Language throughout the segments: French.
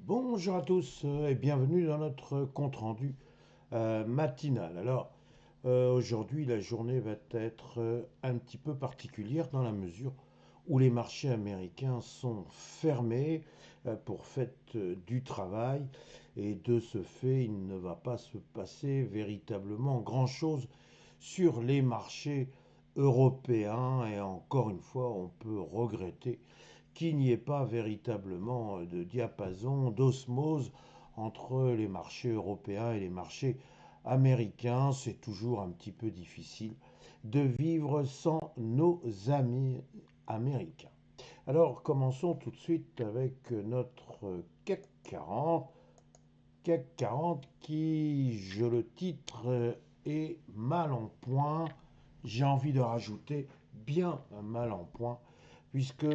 Bonjour à tous et bienvenue dans notre compte-rendu matinal. Aujourd'hui, la journée va être un petit peu particulière dans la mesure où les marchés américains sont fermés pour fête du travail et de ce fait, il ne va pas se passer véritablement grand-chose sur les marchés européens et encore une fois, on peut regretter qu'il n'y ait pas véritablement de diapason, d'osmose entre les marchés européens et les marchés américains. C'est toujours un petit peu difficile de vivre sans nos amis américains. Alors commençons tout de suite avec notre CAC 40. CAC 40 qui, je le titre, est mal en point. J'ai envie de rajouter bien mal en point, puisque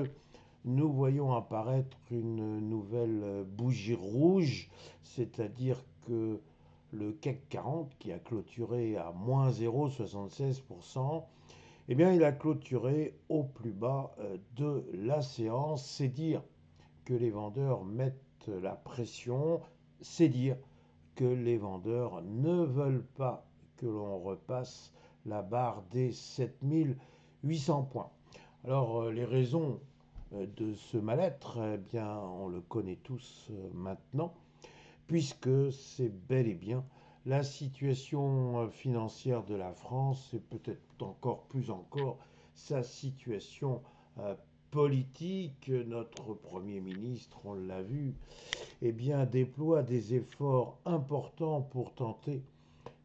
nous voyons apparaître une nouvelle bougie rouge, c'est-à-dire que le CAC 40, qui a clôturé à moins 0,76%, eh bien, il a clôturé au plus bas de la séance. C'est dire que les vendeurs mettent la pression, c'est dire que les vendeurs ne veulent pas que l'on repasse la barre des 7800 points. Alors, les raisons de ce mal-être, eh bien, on le connaît tous maintenant, puisque c'est bel et bien la situation financière de la France et peut-être encore plus encore sa situation euh, politique. Notre Premier ministre, on l'a vu, eh bien, déploie des efforts importants pour tenter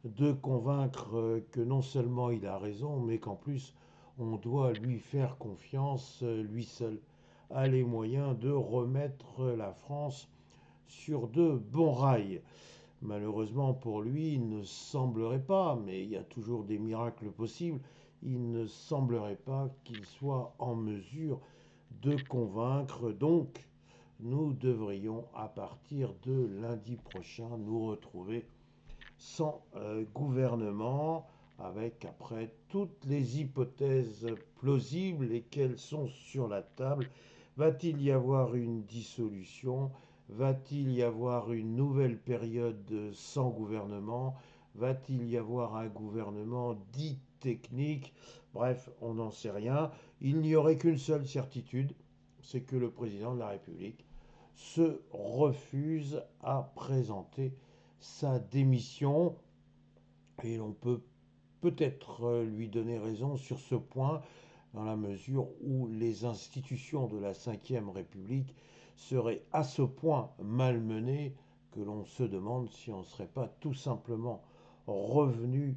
de convaincre que non seulement il a raison, mais qu'en plus on doit lui faire confiance, lui seul a les moyens de remettre la France sur de bons rails. Malheureusement pour lui, il ne semblerait pas, mais il y a toujours des miracles possibles, il ne semblerait pas qu'il soit en mesure de convaincre. Donc, nous devrions, à partir de lundi prochain, nous retrouver sans gouvernement, avec après toutes les hypothèses plausibles, lesquelles sont sur la table. Va-t-il y avoir une dissolution? Va-t-il y avoir une nouvelle période sans gouvernement? Va-t-il y avoir un gouvernement dit technique? Bref, on n'en sait rien. Il n'y aurait qu'une seule certitude, c'est que le président de la République se refuse à présenter sa démission et l'on peut peut-être lui donner raison sur ce point dans la mesure où les institutions de la Ve République seraient à ce point malmenées que l'on se demande si on ne serait pas tout simplement revenu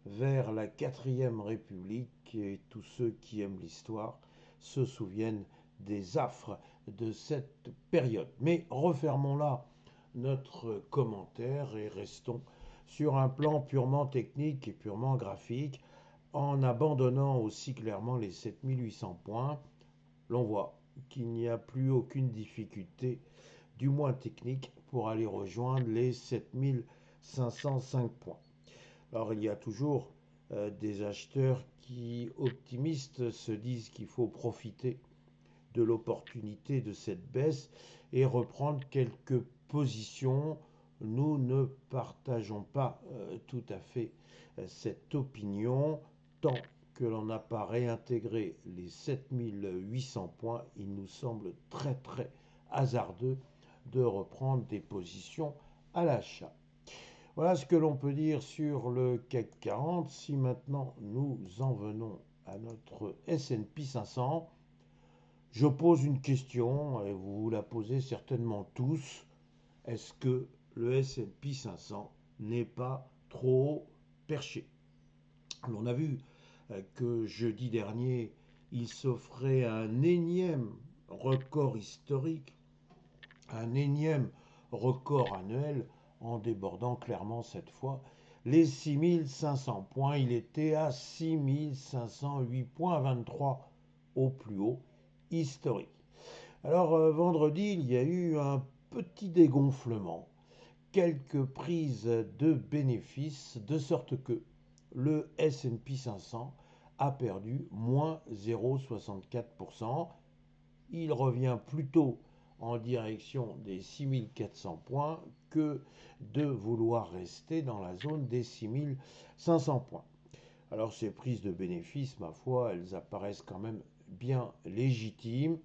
vers la Quatrième République et tous ceux qui aiment l'histoire se souviennent des affres de cette période. Mais refermons là notre commentaire et restons sur un plan purement technique et purement graphique en abandonnant aussi clairement les 7800 points. L'on voit qu'il n'y a plus aucune difficulté, du moins technique, pour aller rejoindre les 7505 points. Alors il y a toujours des acheteurs qui, optimistes, se disent qu'il faut profiter de l'opportunité de cette baisse et reprendre quelques positions. Nous ne partageons pas tout à fait cette opinion. Tant que l'on n'a pas réintégré les 7800 points, il nous semble très très hasardeux de reprendre des positions à l'achat. Voilà ce que l'on peut dire sur le CAC 40. Si maintenant nous en venons à notre S&P 500, je pose une question, et vous vous la posez certainement tous. Est-ce que le S&P 500 n'est pas trop perché? On a vu que jeudi dernier, il s'offrait un énième record historique, un énième record annuel, en débordant clairement cette fois les 6500 points. Il était à 6508,23 au plus haut historique. Alors vendredi, il y a eu un petit dégonflement, quelques prises de bénéfices, de sorte que le S&P 500 a perdu moins 0,64%. Il revient plutôt en direction des 6400 points que de vouloir rester dans la zone des 6500 points. Alors ces prises de bénéfices, ma foi, elles apparaissent quand même bien légitimes.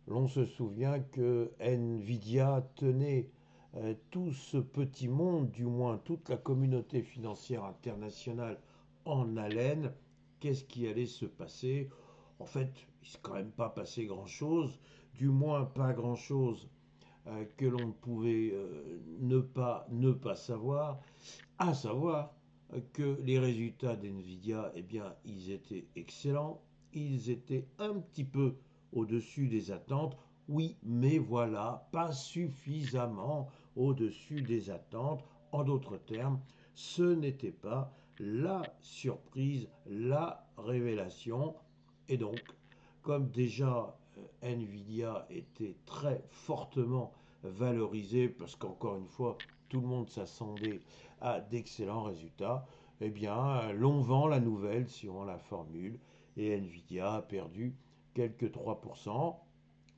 L'on se souvient que Nvidia tenait tout ce petit monde, du moins toute la communauté financière internationale en haleine. Qu'est-ce qui allait se passer? En fait, il ne s'est quand même pas passé grand-chose, du moins pas grand-chose que l'on pouvait ne pas savoir, à savoir que les résultats d'NVIDIA, eh bien, ils étaient excellents, ils étaient un petit peu au-dessus des attentes, oui, mais voilà, pas suffisamment au-dessus des attentes. En d'autres termes, ce n'était pas la surprise, la révélation. Et donc, comme déjà Nvidia était très fortement valorisé, parce qu'encore une fois, tout le monde s'attendait à d'excellents résultats, eh bien, l'on vend la nouvelle suivant la formule, et Nvidia a perdu quelques 3%.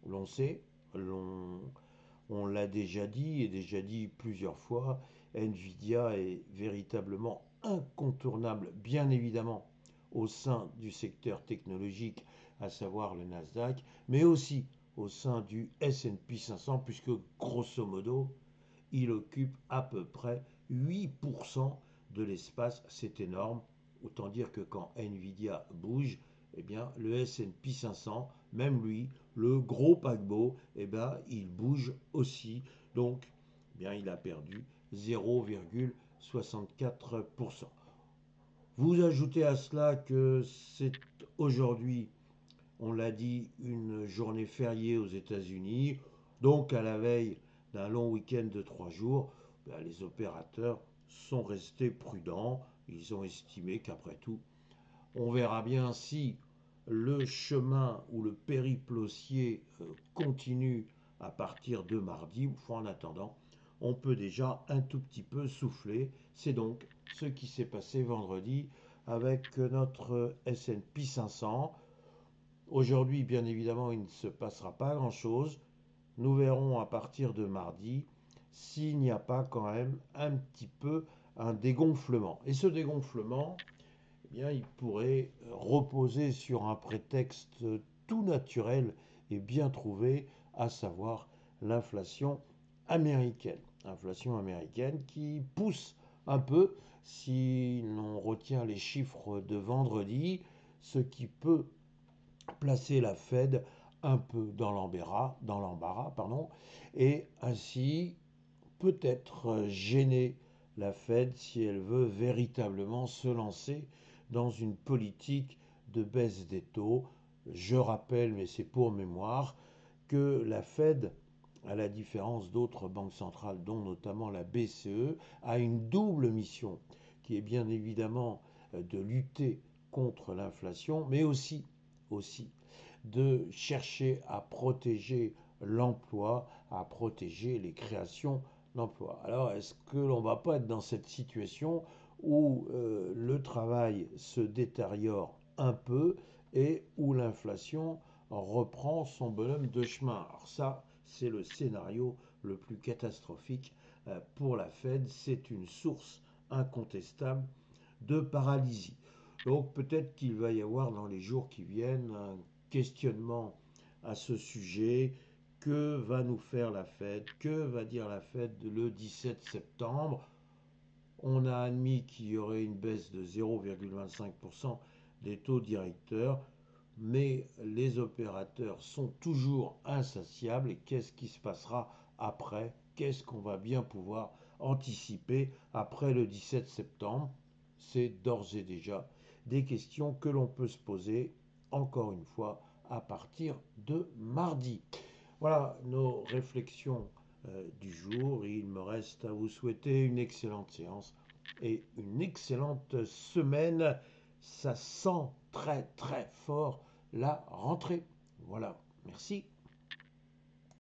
L'on sait, on l'a déjà dit et déjà dit plusieurs fois, Nvidia est véritablement incontournable, bien évidemment, au sein du secteur technologique, à savoir le Nasdaq, mais aussi au sein du S&P 500, puisque grosso modo, il occupe à peu près 8% de l'espace. C'est énorme. Autant dire que quand Nvidia bouge, eh bien, le S&P 500, même lui, le gros paquebot, eh bien, il bouge aussi. Donc, eh bien, il a perdu 0,64%. Vous ajoutez à cela que c'est aujourd'hui, on l'a dit, une journée fériée aux États-Unis, donc à la veille d'un long week-end de 3 jours, ben, les opérateurs sont restés prudents. Ils ont estimé qu'après tout, on verra bien si le chemin ou le périple haussier continue à partir de mardi. En attendant, on peut déjà un tout petit peu souffler. C'est donc ce qui s'est passé vendredi avec notre S&P 500. Aujourd'hui, bien évidemment, il ne se passera pas grand-chose. Nous verrons à partir de mardi s'il n'y a pas quand même un petit peu un dégonflement. Et ce dégonflement, eh bien, il pourrait reposer sur un prétexte tout naturel et bien trouvé, à savoir l'inflation américaine. Inflation américaine qui pousse un peu, si l'on retient les chiffres de vendredi, ce qui peut placer la Fed un peu dans l'embarras, pardon, et ainsi peut-être gêner la Fed si elle veut véritablement se lancer dans une politique de baisse des taux. Je rappelle, mais c'est pour mémoire, que la Fed, à la différence d'autres banques centrales, dont notamment la BCE, a une double mission, qui est bien évidemment de lutter contre l'inflation, mais aussi de chercher à protéger l'emploi, à protéger les créations d'emplois. Alors, est-ce que l'on ne va pas être dans cette situation où le travail se détériore un peu et où l'inflation reprend son bonhomme de chemin? Alors ça, c'est le scénario le plus catastrophique pour la Fed. C'est une source incontestable de paralysie. Donc peut-être qu'il va y avoir dans les jours qui viennent un questionnement à ce sujet. Que va nous faire la Fed? Que va dire la Fed le 17 septembre? On a admis qu'il y aurait une baisse de 0,25% des taux directeurs, mais les opérateurs sont toujours insatiables. Et qu'est-ce qui se passera après? Qu'est-ce qu'on va bien pouvoir anticiper après le 17 septembre? C'est d'ores et déjà des questions que l'on peut se poser, encore une fois, à partir de mardi. Voilà nos réflexions du jour. Il me reste à vous souhaiter une excellente séance et une excellente semaine. Ça sent très très fort la rentrée. Voilà, merci.